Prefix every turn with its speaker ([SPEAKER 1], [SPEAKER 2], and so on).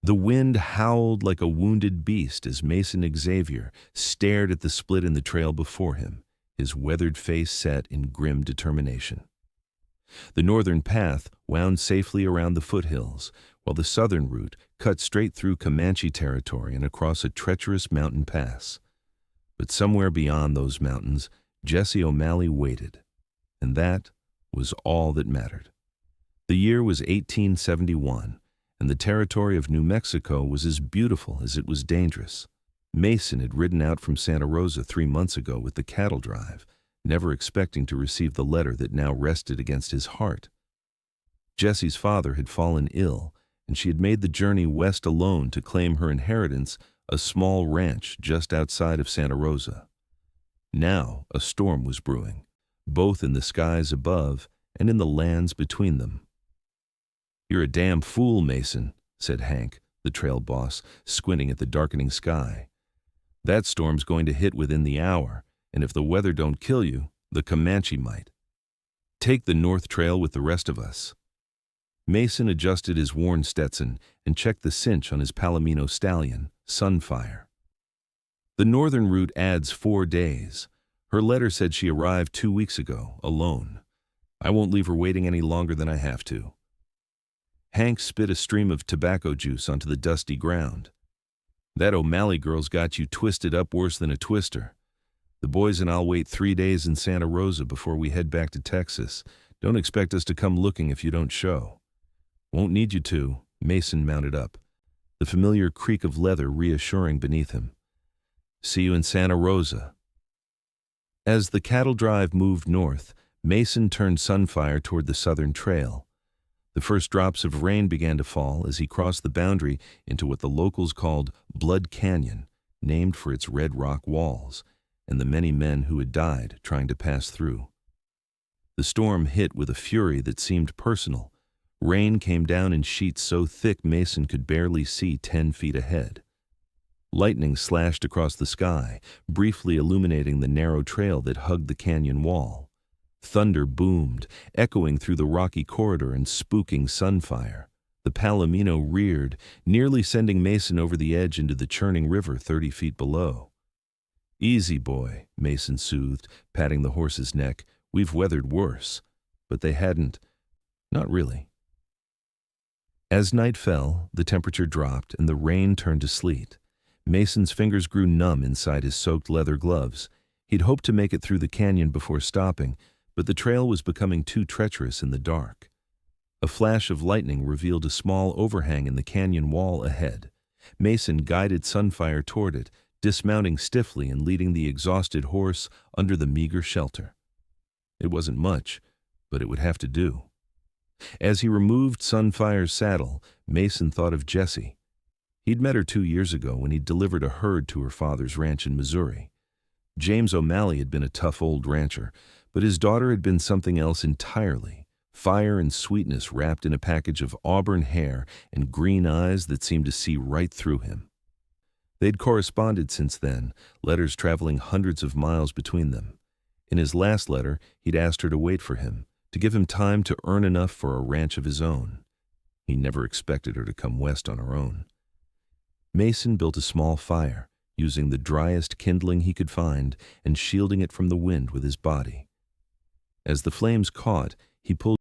[SPEAKER 1] The wind howled like a wounded beast as Mason Xavier stared at the split in the trail before him, his weathered face set in grim determination. The northern path wound safely around the foothills, while the southern route cut straight through Comanche territory and across a treacherous mountain pass. But somewhere beyond those mountains, Jessie O'Malley waited, and that was all that mattered. The year was 1871, and the territory of New Mexico was as beautiful as it was dangerous. Mason had ridden out from Santa Rosa 3 months ago with the cattle drive, never expecting to receive the letter that now rested against his heart. Jessie's father had fallen ill, and she had made the journey west alone to claim her inheritance, a small ranch just outside of Santa Rosa. Now a storm was brewing, both in the skies above and in the lands between them. "You're a damn fool, Mason," said Hank, the trail boss, squinting at the darkening sky. "That storm's going to hit within the hour, and if the weather don't kill you, the Comanche might. Take the north trail with the rest of us." Mason adjusted his worn Stetson and checked the cinch on his Palomino stallion, Sunfire. "The northern route adds 4 days. Her letter said she arrived 2 weeks ago, alone. I won't leave her waiting any longer than I have to." Hank spit a stream of tobacco juice onto the dusty ground. "That O'Malley girl's got you twisted up worse than a twister. The boys and I'll wait 3 days in Santa Rosa before we head back to Texas. Don't expect us to come looking if you don't show." "Won't need you to." Mason mounted up, the familiar creak of leather reassuring beneath him. "See you in Santa Rosa." As the cattle drive moved north, Mason turned Sunfire toward the southern trail. The first drops of rain began to fall as he crossed the boundary into what the locals called Blood Canyon, named for its red rock walls, and the many men who had died trying to pass through. The storm hit with a fury that seemed personal. Rain came down in sheets so thick Mason could barely see 10 feet ahead. Lightning slashed across the sky, briefly illuminating the narrow trail that hugged the canyon wall. Thunder boomed, echoing through the rocky corridor and spooking Sunfire. The Palomino reared, nearly sending Mason over the edge into the churning river 30 feet below. "Easy, boy," Mason soothed, patting the horse's neck. "We've weathered worse." But they hadn't. Not really. As night fell, the temperature dropped and the rain turned to sleet. Mason's fingers grew numb inside his soaked leather gloves. He'd hoped to make it through the canyon before stopping, but the trail was becoming too treacherous in the dark. A flash of lightning revealed a small overhang in the canyon wall ahead. Mason guided Sunfire toward it, dismounting stiffly and leading the exhausted horse under the meager shelter. It wasn't much, but it would have to do. As he removed Sunfire's saddle, Mason thought of Jessie. He'd met her 2 years ago when he delivered a herd to her father's ranch in Missouri. James O'Malley had been a tough old rancher, but his daughter had been something else entirely. Fire and sweetness wrapped in a package of auburn hair and green eyes that seemed to see right through him. They'd corresponded since then, letters traveling hundreds of miles between them. In his last letter, he'd asked her to wait for him, to give him time to earn enough for a ranch of his own. He never expected her to come west on her own. Mason built a small fire, using the driest kindling he could find and shielding it from the wind with his body. As the flames caught, he pulled